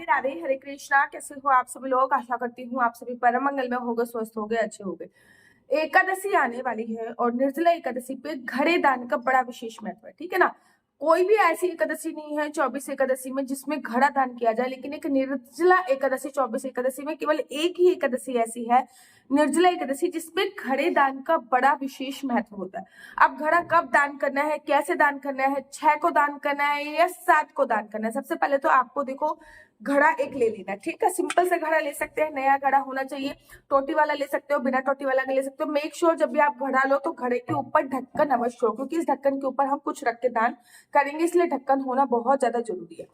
राधे हरे कृष्णा। कैसे हो आप सभी लोग? आशा करती हूँ आप सभी परम मंगल में होगे, स्वस्थ होगे, अच्छे होगे। एकादशी आने वाली है और निर्जला एकादशी पे घड़े दान का बड़ा विशेष महत्व है, ठीक है ना। कोई भी ऐसी एकादशी नहीं है 24 एकादशी में जिसमें घड़ा दान किया जाए, लेकिन एक निर्जला एकादशी 24 एकादशी में केवल एक ही एकादशी ऐसी है, निर्जला एकादशी, जिसमें घड़े दान का बड़ा विशेष महत्व होता है। अब घड़ा कब दान करना है, कैसे दान करना है, 6 को दान करना है या 7 को दान करना है? सबसे पहले तो आपको देखो घड़ा एक ले लेना, ठीक है। सिंपल से घड़ा ले सकते हैं, नया घड़ा होना चाहिए। टोटी वाला ले सकते हो, बिना टोटी वाला ले सकते हो। मेक श्योर जब भी आप घड़ा लो तो घड़े के ऊपर ढक्कन अवश्य हो, क्योंकि इस ढक्कन के ऊपर हम कुछ रख के दान करेंगे, इसलिए ढक्कन होना बहुत ज्यादा जरूरी है।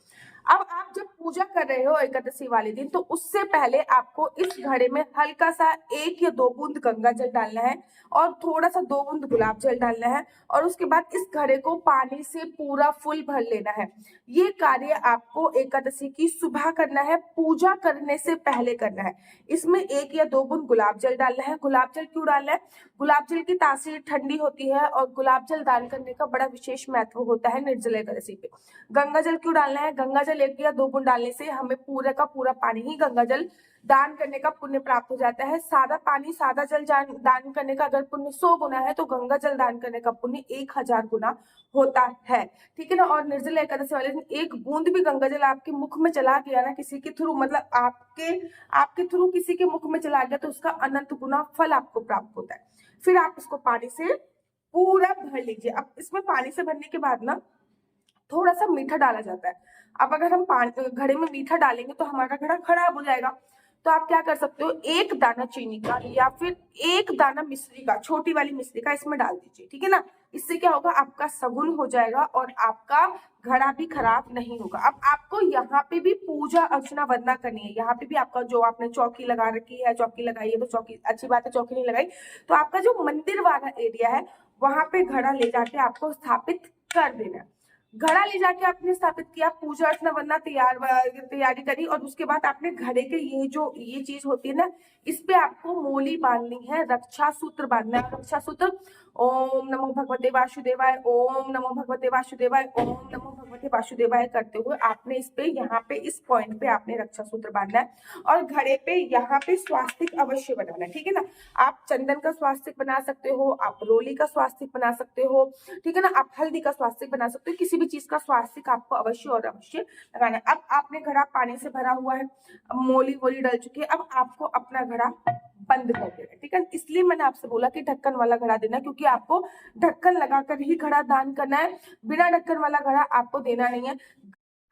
अब आप जब पूजा कर रहे हो एकादशी वाले दिन, तो उससे पहले आपको इस घड़े में हल्का सा 1 या 2 बूंद गंगा जल डालना है और थोड़ा सा 2 बूंद गुलाब जल डालना है, और उसके बाद इस घड़े को पानी से पूरा फुल भर लेना है। ये कार्य आपको एकादशी की सुबह करना है, पूजा करने से पहले करना है। इसमें 1 या 2 बूंद गुलाब जल डालना है। गुलाब जल क्यों डालना है? गुलाब जल की तासीर ठंडी होती है और गुलाब जल दान करने का बड़ा विशेष महत्व होता है निर्जला एकादशी पे। गंगा जल क्यों डालना है? गंगा जल 1 या 2 बूंद डालने से हमें पूरा का पूरा पानी ही गंगा जल दान करने का पुण्य प्राप्त हो जाता है। सादा पानी, सादा जल दान करने का अगर पुण्य 100 गुना है, तो गंगा जल दान करने का पुण्य 1000 गुना होता है, ठीक है ना। और निर्जला एकादशी वाले दिन 1 बूंद भी गंगा जल आपके मुख में चला गया ना, किसी के थ्रू, मतलब आपके थ्रू किसी के मुख में चला गया, तो उसका अनंत गुना फल आपको प्राप्त होता है। फिर आप इसको पानी से पूरा भर लीजिए। अब इसमें पानी से भरने के बाद ना थोड़ा सा मीठा डाला जाता है। अब अगर हम घड़े में मीठा डालेंगे तो हमारा घड़ा खराब हो जाएगा। तो आप क्या कर सकते हो, 1 दाना चीनी का या फिर 1 दाना मिश्री का, छोटी वाली मिश्री का इसमें डाल दीजिए, ठीक है ना। इससे क्या होगा, आपका सगुन हो जाएगा और आपका घड़ा भी खराब नहीं होगा। अब आपको यहाँ पे भी पूजा अर्चना वंदना करनी है। यहाँ पे भी आपका जो आपने चौकी लगा रखी है, चौकी लगाई है तो चौकी अच्छी बात है, चौकी नहीं लगाई तो आपका जो मंदिर वाला एरिया है वहां पे घड़ा ले जाके आपको स्थापित कर देना है। घड़ा ले जाके आपने स्थापित किया, पूजा अर्चना वरना तैयारी करी, और उसके बाद आपने घड़े के ये चीज होती है ना, इस पे आपको मोली बांधनी है, रक्षा सूत्र बांधना है। रक्षा सूत्र ओम नमो भगवते वासुदेवाय, ओम नमो भगवते वासुदेवाय, ओम नमो भगवते वासुदेवाय करते हुए आपने इस पे, यहाँ पे इस पॉइंट पे आपने रक्षा सूत्र बांधना है। और घड़े पे यहाँ पे स्वास्तिक अवश्य बनाना है, ठीक है ना। आप चंदन का स्वास्तिक बना सकते हो, आप रोली का स्वास्तिक बना सकते हो, ठीक है ना। आप हल्दी का स्वास्तिक बना सकते हो, किसी भी चीज का स्वास्तिक आपको अवश्य और अवश्य लगाना है। अब आपने घड़ा पानी से भरा हुआ है, मोली वोली डल चुकी है, अब आपको अपना घड़ा बंद कर देना है, ठीक है। इसलिए मैंने आपसे बोला कि ढक्कन वाला घड़ा देना, क्योंकि आपको ढक्कन लगाकर ही घड़ा दान करना है, बिना ढक्कन वाला घड़ा आपको देना नहीं है।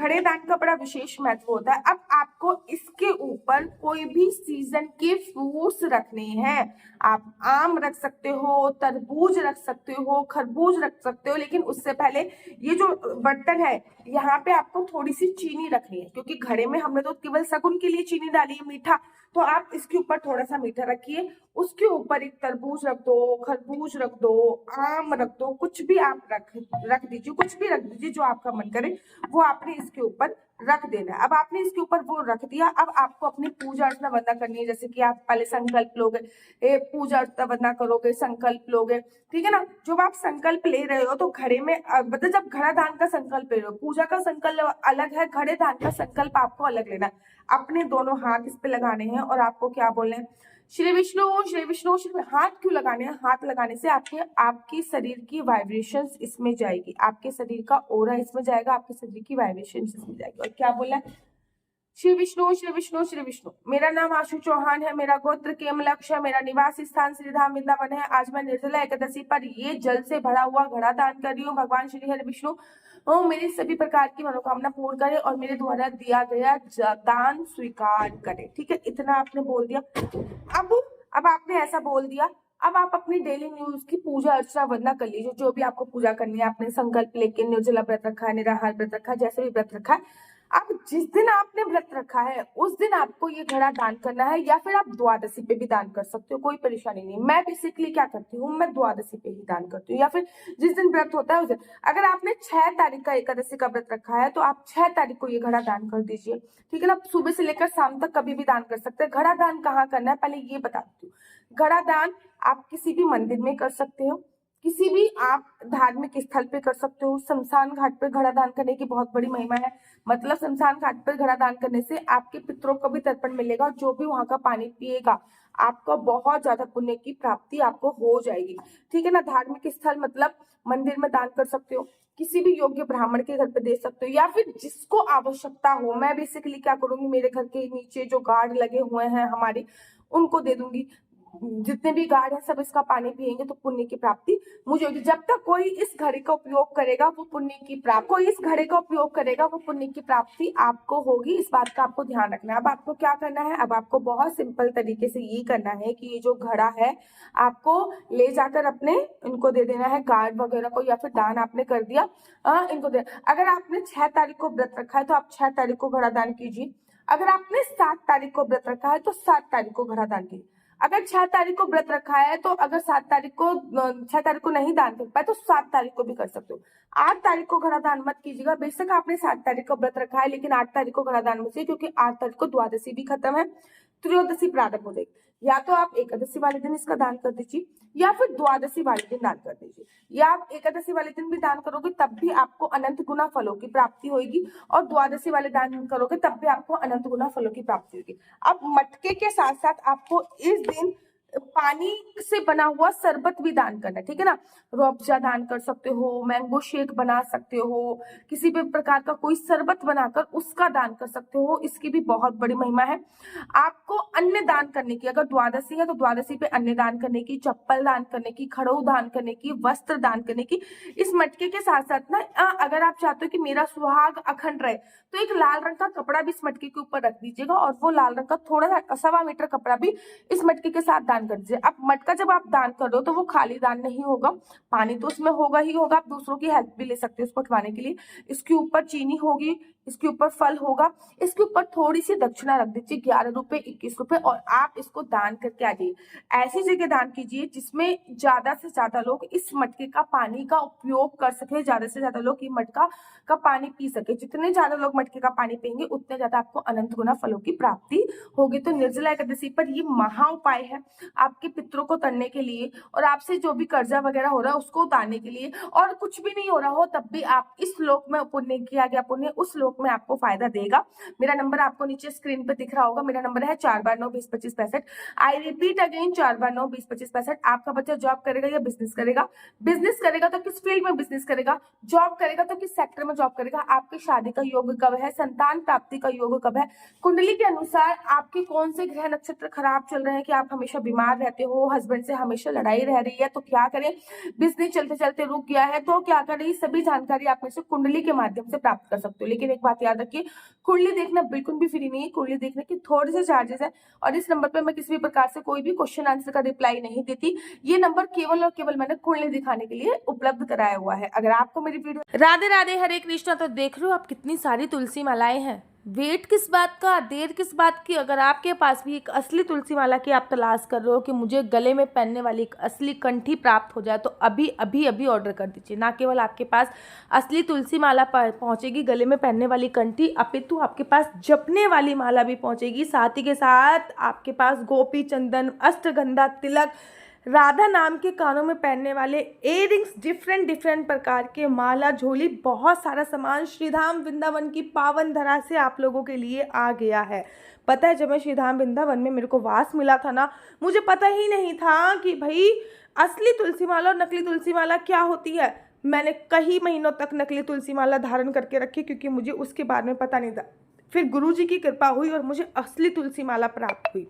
घड़े दान का बड़ा विशेष महत्व होता है। अब आपको इसके ऊपर कोई भी सीजन के फ्रूट्स रखने हैं। आप आम रख सकते हो, तरबूज रख सकते हो, खरबूज रख सकते हो, लेकिन उससे पहले ये जो बर्तन है यहाँ पे आपको थोड़ी सी चीनी रखनी है, क्योंकि घड़े में हमने तो केवल शगुन के लिए चीनी डाली है, मीठा, तो आप इसके ऊपर थोड़ा सा मीठा रखिए। उसके ऊपर एक तरबूज रख दो, खरबूज रख दो, आम रख दो, कुछ भी आप रख दीजिए, कुछ भी रख दीजिए जो आपका मन करे, वो आपने इसके ऊपर रख देना है। अब आपने इसके ऊपर वो रख दिया, अब आपको अपनी पूजा अर्चना वंदना करनी है। जैसे कि आप पहले संकल्प लोगे, पूजा अर्चना वंदना करोगे, संकल्प लोगे, ठीक है ना। जब आप संकल्प ले रहे हो तो घड़े में मतलब जब घड़ा दान का संकल्प ले रहे हो, पूजा का संकल्प अलग है, घड़े दान का संकल्प आपको अलग लेना है। अपने दोनों हाथ इस पे लगाने हैं और आपको क्या बोलना है, श्री विष्णु श्री विष्णु श्री। हाथ क्यों लगाने हैं? हाथ लगाने से आपकी शरीर की वाइब्रेशंस इसमें जाएगी, आपके शरीर का ओरा इसमें जाएगा, आपके शरीर की वाइब्रेशंस इसमें जाएगी। और क्या बोला है, श्री विष्णु श्री विष्णु श्री विष्णु। मेरा नाम आशु चौहान है, मेरा गोत्र केमलक्ष है, मेरा निवास स्थान श्रीधाम वृंदावन है। आज मैं निर्जला एकादशी पर ये जल से भरा हुआ घड़ा दान कर रही हूँ। भगवान श्री हरि विष्णु मेरी सभी प्रकार की मनोकामना पूर्ण करे और मेरे द्वारा दिया गया दान स्वीकार करे, ठीक है। इतना आपने बोल दिया। अब आपने ऐसा बोल दिया, अब आप अपनी डेली न्यूज की पूजा अर्चना वंदना कर लीजिए, जो भी आपको पूजा करनी है। आपने संकल्प लेके निर्जला व्रत रखा है, निराहार व्रत रखा है, जैसे भी व्रत रखा है, अब जिस दिन आपने व्रत रखा है उस दिन आपको ये घड़ा दान करना है, या फिर आप द्वादशी पे भी दान कर सकते हो, कोई परेशानी नहीं। मैं बेसिकली क्या करती हूँ, मैं द्वादशी पे ही दान करती हूँ, या फिर जिस दिन व्रत होता है उस दिन। अगर आपने 6 तारीख का एकादशी का व्रत रखा है तो आप 6 तारीख को ये घड़ा दान कर दीजिए, ठीक है ना। सुबह से लेकर शाम तक कभी भी दान कर सकते हैं। घड़ा दान कहाँ करना है पहले ये बता देती हूँ। घड़ा दान आप किसी भी मंदिर में कर सकते हो, किसी भी आप धार्मिक स्थल पे कर सकते हो। शमशान घाट पे घड़ा दान करने की बहुत बड़ी महिमा है। मतलब शमशान घाट पे घड़ा दान करने से आपके पितरों को भी तर्पण मिलेगा। जो भी वहां का पानी पिएगा आपको बहुत ज्यादा पुण्य की प्राप्ति आपको हो जाएगी। ठीक है ना। धार्मिक स्थल मतलब मंदिर में दान कर सकते हो, किसी भी योग्य ब्राह्मण के घर पे दे सकते हो, या फिर जिसको आवश्यकता हो। मैं बेसिकली क्या करूंगी, मेरे घर के नीचे जो गार्ड लगे हुए हैं हमारे, उनको दे दूंगी। जितने भी गार्ड है सब इसका पानी पियेंगे तो पुण्य की प्राप्ति मुझे होगी। जब तक कोई इस घड़े का उपयोग करेगा वो पुण्य की प्राप्ति, कोई इस घड़े का उपयोग करेगा वो पुण्य की प्राप्ति आपको होगी। इस बात का आपको ध्यान रखना है। अब आपको क्या करना है, अब आपको बहुत सिंपल तरीके से ये करना है कि ये जो घड़ा है आपको ले जाकर अपने इनको दे देना है, गार्ड वगैरह को, या फिर दान आपने कर दिया इनको दे। अगर आपने 6 तारीख को व्रत रखा है तो आप 6 तारीख को घड़ा दान कीजिए। अगर आपने 7 तारीख को व्रत रखा है तो 7 तारीख को घड़ा दान कीजिए। अगर 6 तारीख को व्रत रखा है तो अगर 7 तारीख को 6 तारीख को नहीं दान कर पाए तो 7 तारीख को भी कर सकते हो। 8 तारीख को घड़ा दान मत कीजिएगा। बेशक आपने 7 तारीख को व्रत रखा है लेकिन 8 तारीख को घड़ा दान मत कीजिए, क्योंकि 8 तारीख को द्वादशी भी खत्म है, त्रयोदशी प्रारंभ हो जाएगी। या तो आप एकादशी वाले दिन इसका दान कर दीजिए या फिर द्वादशी वाले दिन दान कर दीजिए, या आप एकादशी वाले दिन भी दान करोगे तब भी आपको अनंत गुना फलों की प्राप्ति होगी, और द्वादशी वाले दान करोगे तब भी आपको अनंत गुना फलों की प्राप्ति होगी। अब मटके के साथ साथ आपको इस दिन पानी से बना हुआ शरबत भी दान करना है। ठीक है ना। रूअफ़ज़ा दान कर सकते हो, मैंगो शेक बना सकते हो, किसी भी प्रकार का कोई शरबत बनाकर उसका दान कर सकते हो। इसकी भी बहुत बड़ी महिमा है। आपको अन्न दान करने की, अगर द्वादशी है तो द्वादशी पे अन्न दान करने की, चप्पल दान करने की, खड़ो दान करने की, वस्त्र दान करने की। इस मटके के साथ साथ ना अगर आप चाहते हो कि मेरा सुहाग अखंड रहे तो एक लाल रंग का कपड़ा भी इस मटके के ऊपर रख दीजिएगा, और वो लाल रंग का थोड़ा सा 1.25 मीटर कपड़ा भी इस मटके के साथ दान कर दीजिए। अब मटका जब आप दान कर रहे हो तो वो खाली दान नहीं होगा, पानी तो उसमें होगा ही होगा। आप दूसरों की हेल्प भी ले सकते हो उसको उठवाने के लिए। इसके ऊपर चीनी होगी, इसके ऊपर फल होगा, इसके ऊपर थोड़ी सी दक्षिणा रख दीजिए, 11 रुपए 21 रुपए, और आप इसको दान करके आ जाइए। ऐसी जगह दान कीजिए जिसमें ज्यादा से ज्यादा लोग इस मटके का पानी का उपयोग कर सके, ज्यादा से ज्यादा लोग ये मटका का पानी पी सके। जितने ज्यादा लोग मटके का पानी पियेंगे उतने ज्यादा आपको अनंत गुना फलों की प्राप्ति होगी। तो निर्जला एकादशी पर ये महा उपाय है आपके पितरों को तरने के लिए, और आपसे जो भी कर्जा वगैरह हो रहा है उसको उतारने के लिए। और कुछ भी नहीं हो रहा हो तब भी आप इस श्लोक में पुण्य किया गया पुण्य उस श्लोक में आपको फायदा देगा। मेरा नंबर आपको नीचे स्क्रीन पे दिख रहा होगा। मेरा नंबर है 4 बार 9 20 25 65। आई रिपीट अगेन 4 बार 9 20 25 65। आपका बच्चा जॉब करेगा या बिजनेस करेगा? बिजनेस करेगा तो किस फील्ड में बिजनेस करेगा? जॉब करेगा तो किस सेक्टर में जॉब करेगा? आपकी शादी का योग कब है? संतान प्राप्ति का योग कब है? कुंडली के अनुसार आपके कौन से ग्रह नक्षत्र खराब चल रहे हैं कि आप हमेशा बीमार रहते हो, हस्बैंड से हमेशा लड़ाई रह रही है तो क्या करें, बिजनेस चलते चलते रुक गया है तो क्या करें, ये सभी जानकारी आप में से कुंडली के माध्यम से प्राप्त कर सकते हो। लेकिन एक बात याद रखिए, कुंडली देखना बिल्कुल भी फ्री नहीं है। कुंडली देखने के थोड़े से चार्जेस है, और इस नंबर पर मैं किसी भी प्रकार से कोई भी क्वेश्चन आंसर का रिप्लाई नहीं देती। ये नंबर केवल और केवल मैंने कुंडली दिखाने के लिए उपलब्ध कराया हुआ है। अगर आपको मेरी वीडियो राधे राधे हरे कृष्णा, तो देख रहे हो आप कितनी सारी तुलसी मालाएं हैं। वेट किस बात का, देर किस बात की। अगर आपके पास भी एक असली तुलसी माला की आप तलाश कर रहे हो कि मुझे गले में पहनने वाली एक असली कंठी प्राप्त हो जाए, तो अभी अभी अभी ऑर्डर कर दीजिए। ना केवल आपके पास असली तुलसी माला पहुंचेगी, गले में पहनने वाली कंठी, अपितु आपके पास जपने वाली माला भी पहुंचेगी। साथ ही के साथ आपके पास गोपी चंदन, अष्टगंधा तिलक, राधा नाम के कानों में पहनने वाले इयररिंग्स, डिफरेंट प्रकार के माला, झोली, बहुत सारा सामान श्रीधाम वृंदावन की पावन धरा से आप लोगों के लिए आ गया है। पता है, जब मैं श्रीधाम वृंदावन में मेरे को वास मिला था ना, मुझे पता ही नहीं था कि भाई असली तुलसी माला और नकली तुलसी माला क्या होती है। मैंने कई महीनों तक नकली तुलसी माला धारण करके रखी क्योंकि मुझे उसके बारे में पता नहीं था। फिर गुरुजी की कृपा हुई और मुझे असली तुलसी माला प्राप्त हुई।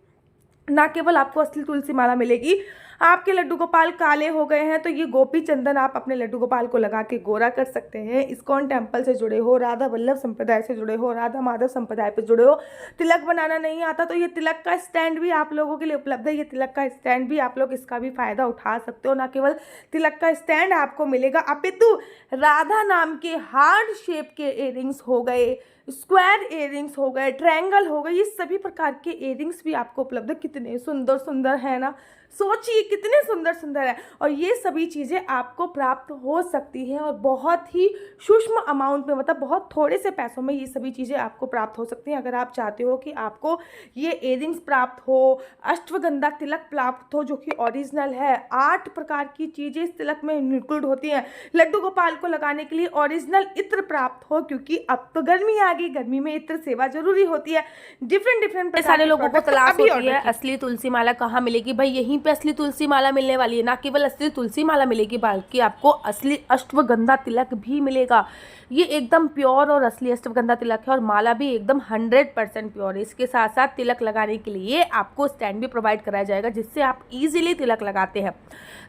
ना केवल आपको असली तुलसी माला मिलेगी, आपके लड्डू गोपाल काले हो गए हैं तो ये गोपी चंदन आप अपने लड्डू गोपाल को लगा के गोरा कर सकते हैं। इस्कॉन टेम्पल से जुड़े हो, राधा वल्लभ संप्रदाय से जुड़े हो, राधा माधव संप्रदाय पे जुड़े हो, तिलक बनाना नहीं आता तो ये तिलक का स्टैंड भी आप लोगों के लिए उपलब्ध है। ये तिलक का स्टैंड भी आप लोग इसका भी फायदा उठा सकते हो। ना केवल तिलक का स्टैंड आपको मिलेगा, अपितु राधा नाम के हार्ट शेप के इयररिंग्स हो गए, स्क्वायर इयरिंग्स हो गए, ट्रायंगल हो गए, ये सभी प्रकार के इयरिंग्स भी आपको उपलब्ध है। कितने सुंदर सुंदर है ना, सोचिए कितने सुंदर सुंदर है। और ये सभी चीज़ें आपको प्राप्त हो सकती हैं और बहुत ही सूक्ष्म अमाउंट में, मतलब बहुत थोड़े से पैसों में ये सभी चीज़ें आपको प्राप्त हो सकती हैं। अगर आप चाहते हो कि आपको ये इयरिंग्स प्राप्त हो, अश्वगंधा तिलक प्राप्त हो जो कि ओरिजिनल है, 8 प्रकार की चीज़ें इस तिलक में इंक्लूड होती हैं, लड्डू गोपाल को लगाने के लिए ओरिजिनल इत्र प्राप्त हो, क्योंकि अब तो गर्मी आ गई, गर्मी में इत्र सेवा जरूरी होती है। डिफरेंट सारे लोगों को तलाश होती है असली तुलसी माला कहाँ मिलेगी। भाई यहीं पे असली तुलसी माला मिलने वाली है। ना केवल असली तुलसी माला मिलेगी बल्कि आपको असली अश्वगंधा तिलक भी मिलेगा। ये एकदम प्योर और असली अश्वगंधा तिलक है और माला भी एकदम 100% प्योर है। इसके साथ साथ तिलक लगाने के लिए आपको स्टैंड भी प्रोवाइड कराया जाएगा जिससे आप इजीली तिलक लगाते हैं।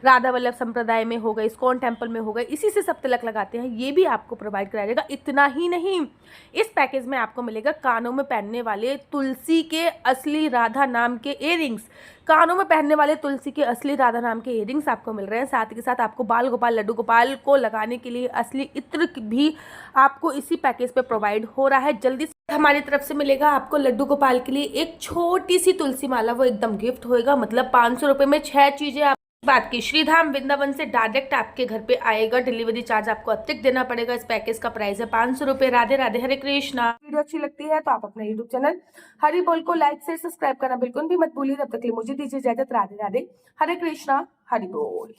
राधा वल्लभ संप्रदाय में हो गए, इस्कॉन टेम्पल में हो गए, इसी से सब तिलक लगाते हैं, ये भी आपको प्रोवाइड कराया जाएगा। इतना ही नहीं, इस पैकेज में आपको मिलेगा कानों में पहनने वाले तुलसी के असली राधा नाम के इयरिंग्स। कानों में पहनने वाले तुलसी के असली राधा नाम के इयरिंग्स आपको मिल रहे हैं। साथ ही के साथ आपको बाल गोपाल, लड्डू गोपाल को लगाने के लिए असली इत्र भी आपको इसी पैकेज पे प्रोवाइड हो रहा है। जल्दी से हमारी तरफ से मिलेगा आपको लड्डू गोपाल के लिए एक छोटी सी तुलसी माला, वो एकदम गिफ्ट होएगा। मतलब 500 रुपये में 6 चीजें आप बात की। श्रीधाम वृंदावन से डायरेक्ट आपके घर पे आएगा। डिलीवरी चार्ज आपको अतिरिक्त देना पड़ेगा। इस पैकेज का प्राइस है 500 रुपये। राधे राधे, हरे कृष्णा। वीडियो अच्छी लगती है तो आप अपने यूट्यूब चैनल हरि बोल को लाइक से सब्सक्राइब करना बिल्कुल भी मत भूलिए। तब तक के लिए मुझे दीजिए इजाजत। राधे राधे, हरे कृष्णा, हरि बोल।